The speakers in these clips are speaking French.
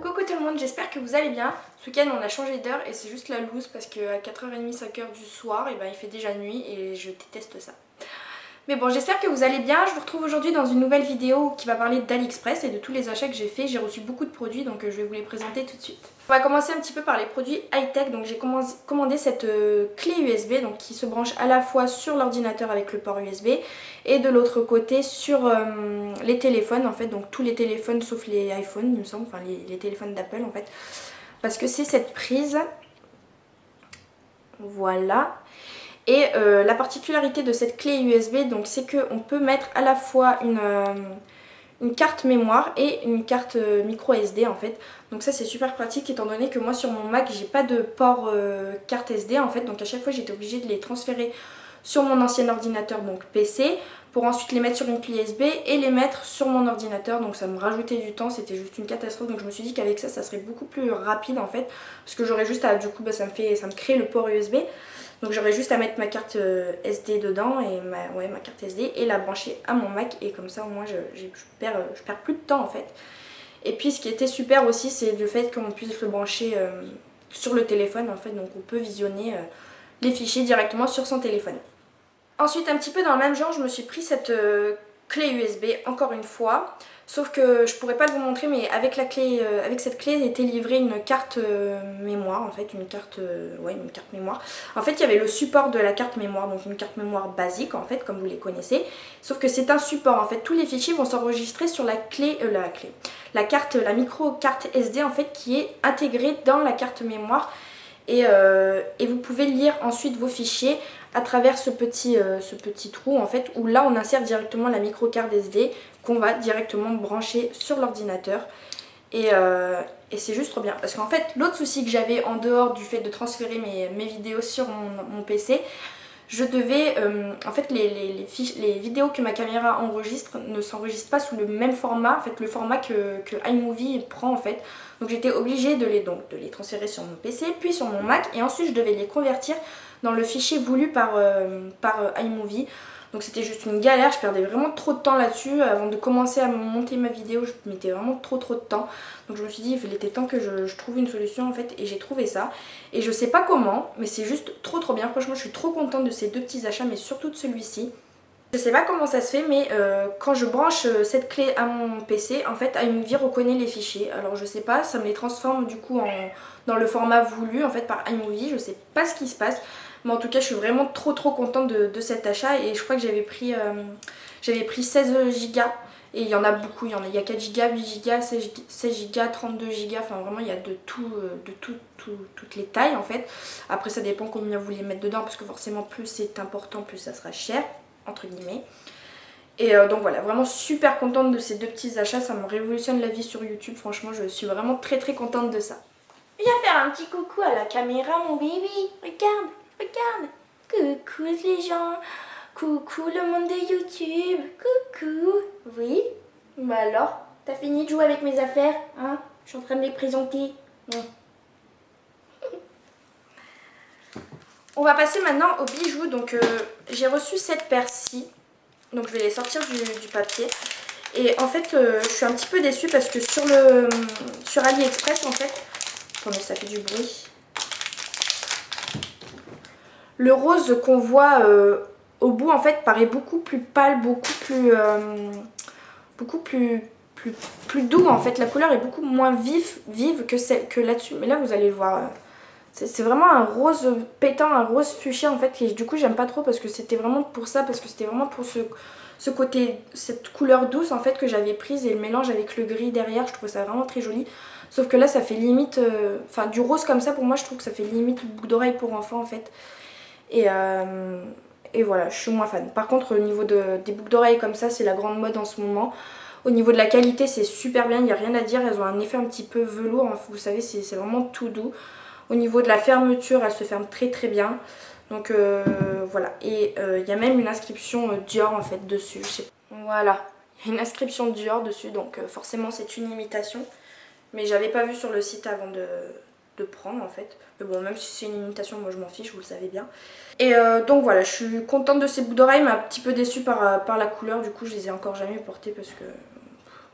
Coucou tout le monde, j'espère que vous allez bien. Ce week-end on a changé d'heure et c'est juste la loose parce qu'à 4h30, 5h du soir, il fait déjà nuit et je déteste ça. Mais bon, j'espère que vous allez bien. Je vous retrouve aujourd'hui dans une nouvelle vidéo qui va parler d'AliExpress et de tous les achats que j'ai fait. J'ai reçu beaucoup de produits donc je vais vous les présenter tout de suite. On va commencer un petit peu par les produits high-tech. Donc j'ai commandé cette clé USB donc, qui se branche à la fois sur l'ordinateur avec le port USB et de l'autre côté sur les téléphones en fait. Donc tous les téléphones sauf les iPhones il me semble, enfin les téléphones d'Apple en fait. Parce que c'est cette prise. Voilà. Et la particularité de cette clé USB, donc c'est qu'on peut mettre à la fois une carte mémoire et une carte micro SD en fait. Donc ça c'est super pratique étant donné que moi sur mon Mac j'ai pas de port carte SD en fait. Donc à chaque fois j'étais obligée de les transférer sur mon ancien ordinateur donc PC pour ensuite les mettre sur une clé USB et les mettre sur mon ordinateur. Donc ça me rajoutait du temps, c'était juste une catastrophe. Donc je me suis dit qu'avec ça serait beaucoup plus rapide en fait. Parce que j'aurais juste à, du coup ça me crée le port USB. Donc j'aurais juste à mettre ma carte SD dedans et ma carte SD et la brancher à mon Mac et comme ça au moins je perds plus de temps en fait. Et puis ce qui était super aussi c'est le fait qu'on puisse le brancher sur le téléphone en fait, donc on peut visionner les fichiers directement sur son téléphone. Ensuite un petit peu dans le même genre je me suis pris cette clé USB encore une fois. Sauf que je pourrais pas vous montrer mais avec cette clé était livrée une carte mémoire en fait, une carte mémoire. En fait il y avait le support de la carte mémoire, donc une carte mémoire basique en fait comme vous les connaissez. Sauf que c'est un support en fait, tous les fichiers vont s'enregistrer sur la micro carte SD en fait qui est intégrée dans la carte mémoire. Et vous pouvez lire ensuite vos fichiers à travers ce petit trou en fait où là on insère directement la micro carte SD qu'on va directement brancher sur l'ordinateur et c'est juste trop bien parce qu'en fait l'autre souci que j'avais en dehors du fait de transférer mes vidéos sur mon PC, je devais, en fait les vidéos que ma caméra enregistre ne s'enregistrent pas sous le même format, en fait le format que iMovie prend en fait. Donc j'étais obligée de les transférer sur mon PC puis sur mon Mac et ensuite je devais les convertir dans le fichier voulu par iMovie. Donc c'était juste une galère, je perdais vraiment trop de temps là-dessus. Avant de commencer à monter ma vidéo, je mettais vraiment trop de temps. Donc je me suis dit il était temps que je trouve une solution en fait et j'ai trouvé ça. Et je sais pas comment, mais c'est juste trop bien. Franchement je suis trop contente de ces deux petits achats, mais surtout de celui-ci. Je sais pas comment ça se fait mais quand je branche cette clé à mon PC, en fait iMovie reconnaît les fichiers. Alors je sais pas, ça me les transforme du coup dans le format voulu en fait par iMovie. Je sais pas ce qui se passe. Mais en tout cas je suis vraiment trop contente de cet achat et je crois que j'avais pris 16 Go et il y en a beaucoup, il y a 4 Go, 8 Go, 16 Go, 32 Go, enfin vraiment il y a de toutes les tailles en fait. Après ça dépend combien vous voulez mettre dedans parce que forcément plus c'est important plus ça sera cher entre guillemets. Et donc voilà, vraiment super contente de ces deux petits achats, ça me révolutionne la vie sur YouTube, franchement je suis vraiment très contente de ça. Viens faire un petit coucou à la caméra mon bébé, regarde. Coucou les gens, coucou le monde de YouTube, coucou. Oui? Bah alors, t'as fini de jouer avec mes affaires, hein? Je suis en train de les présenter. On va passer maintenant aux bijoux. Donc j'ai reçu cette paire-ci. Donc je vais les sortir du papier. Et en fait je suis un petit peu déçue parce que sur AliExpress en fait... Attendez, ça fait du bruit. Le rose qu'on voit au bout en fait paraît beaucoup plus pâle, beaucoup plus doux en fait. La couleur est beaucoup moins vive que là-dessus. Mais là vous allez le voir. C'est vraiment un rose pétant, un rose fuchsia en fait. Et du coup j'aime pas trop parce que c'était vraiment pour ça, parce que c'était vraiment pour ce côté, cette couleur douce en fait que j'avais prise et le mélange avec le gris derrière. Je trouve ça vraiment très joli. Sauf que là ça fait limite, enfin du rose comme ça pour moi je trouve que ça fait limite boucle d'oreille pour enfant en fait. Et voilà, je suis moins fan. Par contre au niveau des boucles d'oreilles comme ça c'est la grande mode en ce moment. Au niveau de la qualité c'est super bien, il n'y a rien à dire. Elles ont un effet un petit peu velours, hein. Vous savez c'est vraiment tout doux. Au niveau de la fermeture elle se ferme très bien. Donc voilà, et il y a même une inscription Dior en fait dessus. Voilà, il y a une inscription Dior dessus, donc forcément c'est une imitation. Mais j'avais pas vu sur le site avant de prendre en fait. Mais bon, même si c'est une imitation, moi je m'en fiche, vous le savez bien. Et donc voilà, je suis contente de ces boucles d'oreilles, mais un petit peu déçue par la couleur. Du coup je les ai encore jamais portées parce que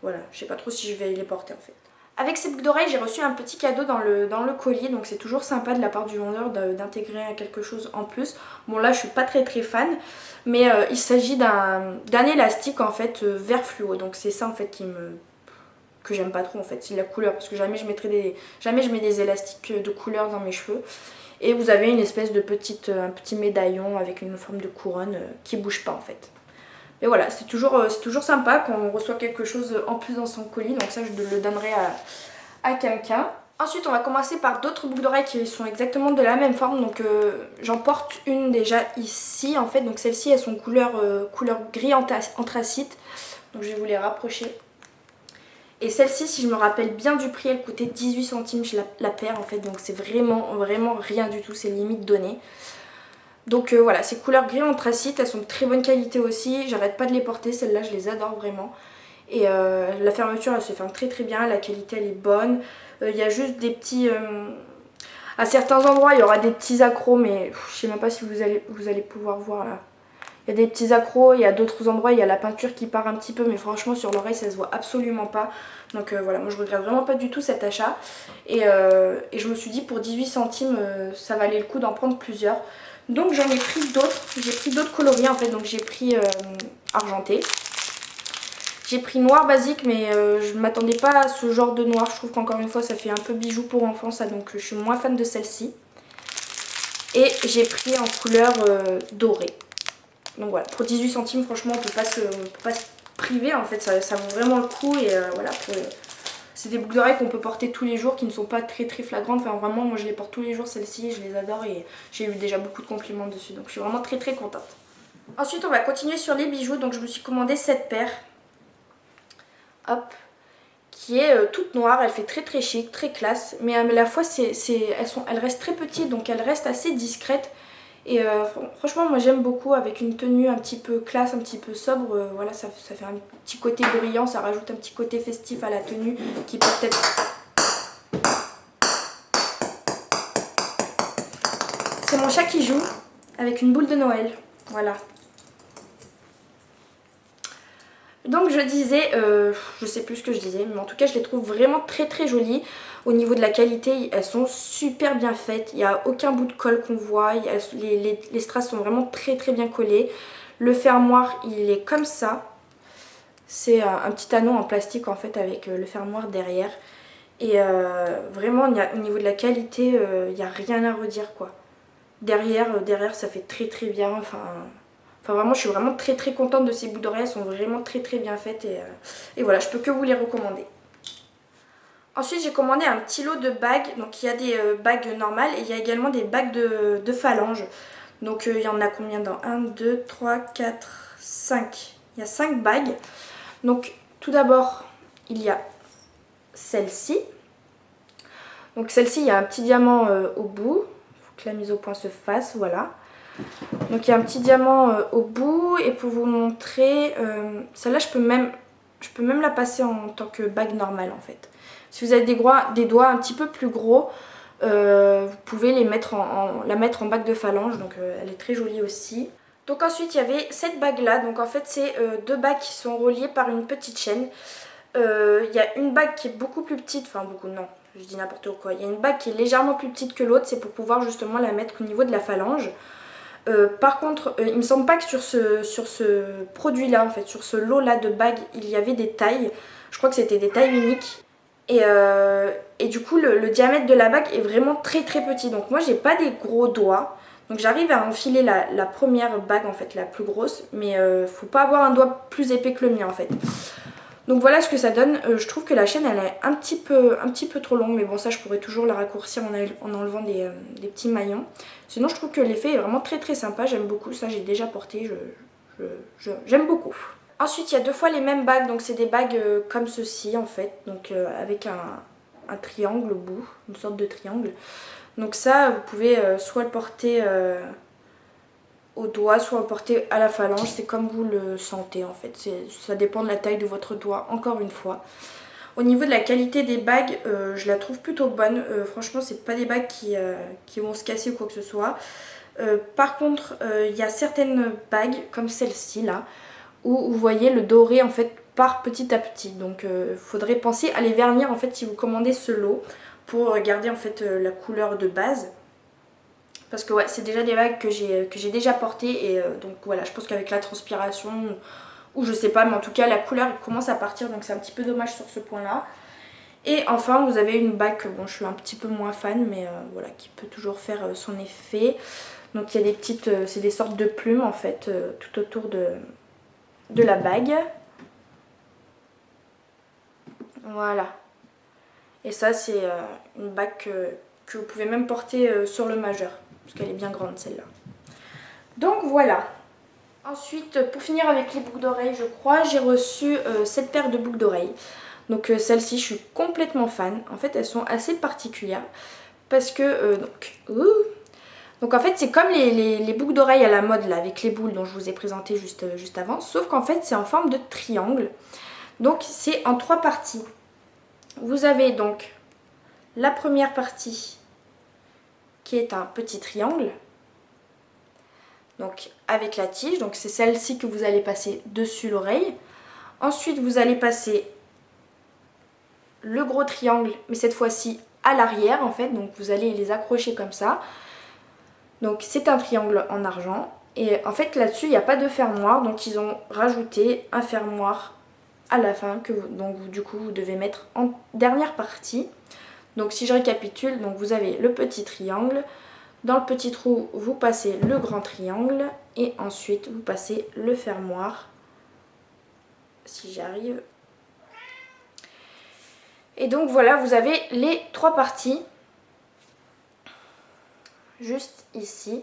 voilà, je sais pas trop si je vais les porter en fait. Avec ces boucles d'oreilles, j'ai reçu un petit cadeau dans le colis, donc c'est toujours sympa de la part du vendeur d'intégrer quelque chose en plus. Bon là je suis pas très fan, mais il s'agit d'un élastique en fait vert fluo, donc c'est ça en fait que j'aime pas trop en fait, c'est la couleur, parce que jamais je mets des élastiques de couleur dans mes cheveux. Et vous avez une espèce de un petit médaillon avec une forme de couronne qui bouge pas en fait. Mais voilà, c'est toujours sympa quand on reçoit quelque chose en plus dans son colis. Donc ça, je le donnerai à quelqu'un. Ensuite, on va commencer par d'autres boucles d'oreilles qui sont exactement de la même forme. Donc j'en porte une déjà ici en fait. Donc celles-ci, elles sont couleur gris anthracite. Donc je vais vous les rapprocher. Et celle-ci, si je me rappelle bien du prix, elle coûtait 18 centimes la paire en fait. Donc c'est vraiment rien du tout, c'est limite donné. Donc voilà, ces couleurs gris anthracite, elles sont de très bonne qualité aussi. J'arrête pas de les porter, celles-là je les adore vraiment. Et la fermeture elle se ferme très bien, la qualité elle est bonne. Il y a juste des petits... à certains endroits il y aura des petits accros, mais je sais même pas si vous allez pouvoir voir là. Il y a des petits accros, il y a d'autres endroits, il y a la peinture qui part un petit peu, mais franchement sur l'oreille ça se voit absolument pas. Donc voilà, moi je regrette vraiment pas du tout cet achat. Et je me suis dit pour 18 centimes ça valait le coup d'en prendre plusieurs. Donc j'en ai pris d'autres, j'ai pris d'autres coloris en fait, donc j'ai pris argenté. J'ai pris noir basique, mais je ne m'attendais pas à ce genre de noir, je trouve qu'encore une fois ça fait un peu bijou pour enfants ça, donc je suis moins fan de celle-ci. Et j'ai pris en couleur dorée. Donc voilà, pour 18 centimes franchement on peut pas se priver en fait, ça vaut vraiment le coup. Et voilà, c'est des boucles d'oreilles qu'on peut porter tous les jours, qui ne sont pas très flagrantes. Enfin vraiment, moi je les porte tous les jours celles-ci, je les adore et j'ai eu déjà beaucoup de compliments dessus. Donc je suis vraiment très contente. Ensuite on va continuer sur les bijoux. Donc je me suis commandé cette paire. Hop. Qui est toute noire, elle fait très chic, très classe. Mais à la fois elles restent très petites, donc elles restent assez discrètes. Et franchement moi j'aime beaucoup, avec une tenue un petit peu classe, un petit peu sobre, voilà, ça fait un petit côté brillant, ça rajoute un petit côté festif à la tenue qui peut être... C'est mon chat qui joue avec une boule de Noël, voilà. Donc je disais, je sais plus ce que je disais, mais en tout cas je les trouve vraiment très jolies. Au niveau de la qualité, elles sont super bien faites, il n'y a aucun bout de colle qu'on voit, les strass sont vraiment très bien collés. Le fermoir il est comme ça, c'est un petit anneau en plastique en fait avec le fermoir derrière. Et vraiment au niveau de la qualité, il n'y a rien à redire quoi. Derrière ça fait très bien, enfin vraiment je suis vraiment très contente de ces boucles d'oreilles, elles sont vraiment très bien faites et voilà, je peux que vous les recommander. Ensuite j'ai commandé un petit lot de bagues, donc il y a des bagues normales et il y a également des bagues de phalanges. Donc il y en a combien dans 1, 2, 3, 4, 5. Il y a 5 bagues. Donc tout d'abord il y a celle-ci. Donc celle-ci il y a un petit diamant au bout, il faut que la mise au point se fasse, voilà. Donc il y a un petit diamant au bout, et pour vous montrer, celle-là je peux même la passer en tant que bague normale en fait. Si vous avez des doigts un petit peu plus gros, vous pouvez la mettre en bague de phalange, donc elle est très jolie aussi. Donc ensuite il y avait cette bague là, donc en fait c'est deux bagues qui sont reliées par une petite chaîne. Il y a une bague qui est beaucoup plus petite, enfin beaucoup non, je dis n'importe quoi. Il y a une bague qui est légèrement plus petite que l'autre, c'est pour pouvoir justement la mettre au niveau de la phalange. Par contre, il me semble pas que sur ce produit là, en fait, sur ce lot là de bagues, il y avait des tailles. Je crois que c'était des tailles uniques. Et du coup, le diamètre de la bague est vraiment très petit. Donc moi, j'ai pas des gros doigts. Donc j'arrive à enfiler la première bague, en fait, la plus grosse. Mais faut pas avoir un doigt plus épais que le mien, en fait. Donc voilà ce que ça donne. Je trouve que la chaîne elle est un petit peu trop longue, mais bon ça je pourrais toujours la raccourcir en enlevant des petits maillons. Sinon je trouve que l'effet est vraiment très sympa, j'aime beaucoup, ça j'ai déjà porté, j'aime beaucoup. Ensuite il y a deux fois les mêmes bagues, donc c'est des bagues comme ceci en fait, donc avec un triangle au bout, une sorte de triangle. Donc ça vous pouvez soit le porter au doigt, soit porté à la phalange, c'est comme vous le sentez en fait, ça dépend de la taille de votre doigt, encore une fois. Au niveau de la qualité des bagues, je la trouve plutôt bonne, franchement c'est pas des bagues qui vont se casser ou quoi que ce soit. Par contre il y a certaines bagues comme celle-ci là, où vous voyez le doré en fait part petit à petit. Donc il faudrait penser à les vernir en fait si vous commandez ce lot pour garder en fait la couleur de base. Parce que ouais, c'est déjà des bagues que j'ai déjà portées et donc voilà, je pense qu'avec la transpiration ou je sais pas, mais en tout cas la couleur commence à partir, donc c'est un petit peu dommage sur ce point là. Et enfin vous avez une bague que bon je suis un petit peu moins fan, mais voilà, qui peut toujours faire son effet. Donc il y a des petites, c'est des sortes de plumes en fait tout autour de la bague. Voilà. Et ça c'est une bague que vous pouvez même porter sur le majeur, parce qu'elle est bien grande celle-là. Donc voilà. Ensuite, pour finir avec les boucles d'oreilles, je crois, j'ai reçu cette paire de boucles d'oreilles. Donc celles-ci, je suis complètement fan. En fait, elles sont assez particulières parce que donc en fait, c'est comme les boucles d'oreilles à la mode là, avec les boules dont je vous ai présenté juste avant, sauf qu'en fait, c'est en forme de triangle. Donc c'est en 3 parties. Vous avez donc la première partie qui est un petit triangle. Donc avec la tige, donc c'est celle-ci que vous allez passer dessus l'oreille. Ensuite vous allez passer le gros triangle, mais cette fois-ci à l'arrière en fait, donc vous allez les accrocher comme ça. Donc c'est un triangle en argent, et en fait là-dessus il n'y a pas de fermoir, donc ils ont rajouté un fermoir à la fin, donc du coup vous devez mettre en dernière partie. Donc si je récapitule, donc vous avez le petit triangle. Dans le petit trou, vous passez le grand triangle et ensuite vous passez le fermoir, si j'arrive. Et donc voilà, vous avez les 3 parties juste ici.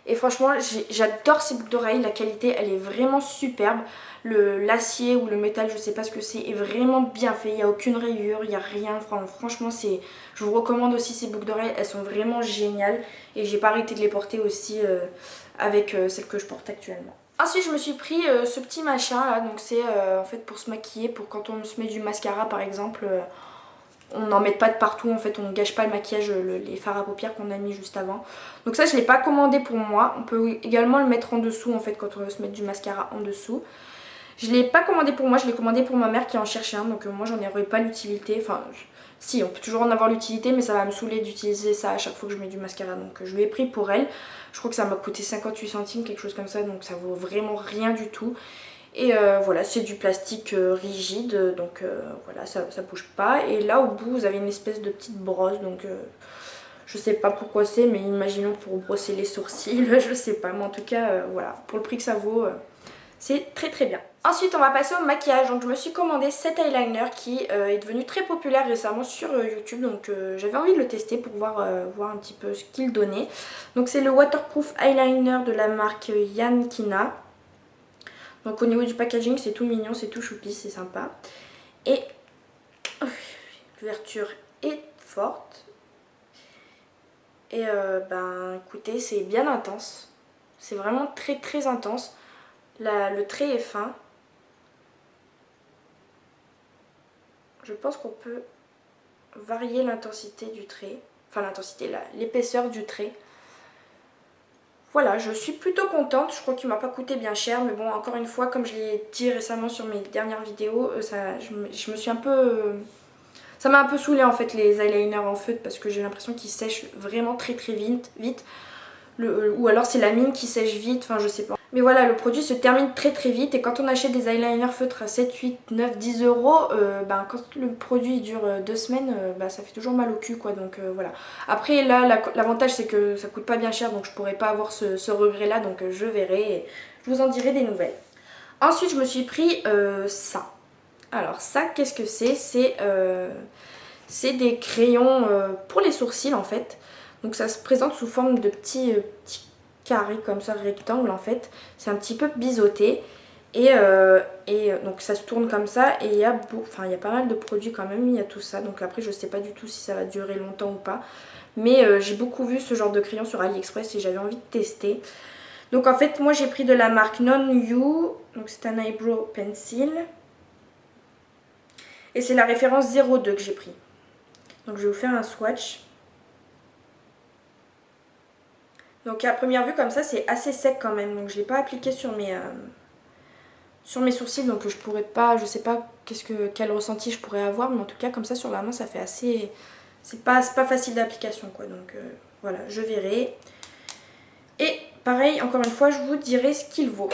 Et franchement, j'adore ces boucles d'oreilles, la qualité elle est vraiment superbe. L'acier ou le métal, je sais pas ce que c'est, est vraiment bien fait. Il n'y a aucune rayure, il n'y a rien. Franchement, je vous recommande aussi ces boucles d'oreilles, elles sont vraiment géniales. Et j'ai pas arrêté de les porter aussi avec celles que je porte actuellement. Ensuite, je me suis pris ce petit machin là, donc c'est en fait pour se maquiller, pour quand on se met du mascara par exemple. On n'en met pas de partout, en fait on ne gâche pas le maquillage, les fards à paupières qu'on a mis juste avant. Donc ça je ne l'ai pas commandé pour moi, on peut également le mettre en dessous en fait quand on veut se mettre du mascara en dessous. Je ne l'ai pas commandé pour moi, je l'ai commandé pour ma mère qui en cherchait un, donc moi j'en aurais pas l'utilité. Enfin si, on peut toujours en avoir l'utilité, mais ça va me saouler d'utiliser ça à chaque fois que je mets du mascara. Donc je l'ai pris pour elle, je crois que ça m'a coûté 58 centimes, quelque chose comme ça, donc ça vaut vraiment rien du tout. Et voilà, c'est du plastique rigide, donc voilà, ça bouge pas. Et là au bout vous avez une espèce de petite brosse, donc je sais pas pourquoi c'est, mais imaginons pour brosser les sourcils, je sais pas. Mais en tout cas, voilà, pour le prix que ça vaut, c'est très très bien. Ensuite on va passer au maquillage, donc je me suis commandé cet eyeliner qui est devenu très populaire récemment sur YouTube. Donc j'avais envie de le tester pour voir un petit peu ce qu'il donnait. Donc c'est le Waterproof Eyeliner de la marque Yankina. Donc au niveau du packaging c'est tout mignon, c'est tout choupi, c'est sympa. Et l'ouverture est forte. Et ben écoutez, c'est bien intense. C'est vraiment très très intense. Le trait est fin. Je pense qu'on peut varier l'intensité du trait. Enfin l'intensité, l'épaisseur du trait. Voilà, je suis plutôt contente, je crois qu'il m'a pas coûté bien cher, mais bon, encore une fois, comme je l'ai dit récemment sur mes dernières vidéos, je me suis un peu... ça m'a un peu saoulée en fait les eyeliners en feutre, parce que j'ai l'impression qu'ils sèchent vraiment très très vite. Ou alors c'est la mine qui sèche vite, enfin je sais pas. Mais voilà, le produit se termine très très vite, et quand on achète des eyeliners feutres à 7, 8, 9, 10 euros, ben, quand le produit dure 2 semaines, ben, ça fait toujours mal au cul quoi, donc voilà. Après là, l'avantage c'est que ça coûte pas bien cher, donc je pourrais pas avoir ce regret là, donc je verrai et je vous en dirai des nouvelles. Ensuite je me suis pris ça. Alors ça, qu'est-ce que c'est? C'est des crayons pour les sourcils en fait. Donc ça se présente sous forme de petits carrés comme ça, rectangles en fait. C'est un petit peu biseauté. Et donc ça se tourne comme ça. Et il y a pas mal de produits quand même, il y a tout ça. Donc après je sais pas du tout si ça va durer longtemps ou pas. Mais j'ai beaucoup vu ce genre de crayon sur AliExpress et j'avais envie de tester. Donc en fait moi j'ai pris de la marque Non You. Donc c'est un eyebrow pencil. Et c'est la référence 02 que j'ai pris. Donc je vais vous faire un swatch. Donc à première vue comme ça c'est assez sec quand même. Donc je ne l'ai pas appliqué sur sur mes sourcils, donc je pourrais pas, je sais pas quel ressenti je pourrais avoir, mais en tout cas comme ça sur la main ça fait assez, c'est pas facile d'application quoi, donc voilà, je verrai. Et pareil, encore une fois, je vous dirai ce qu'il vaut.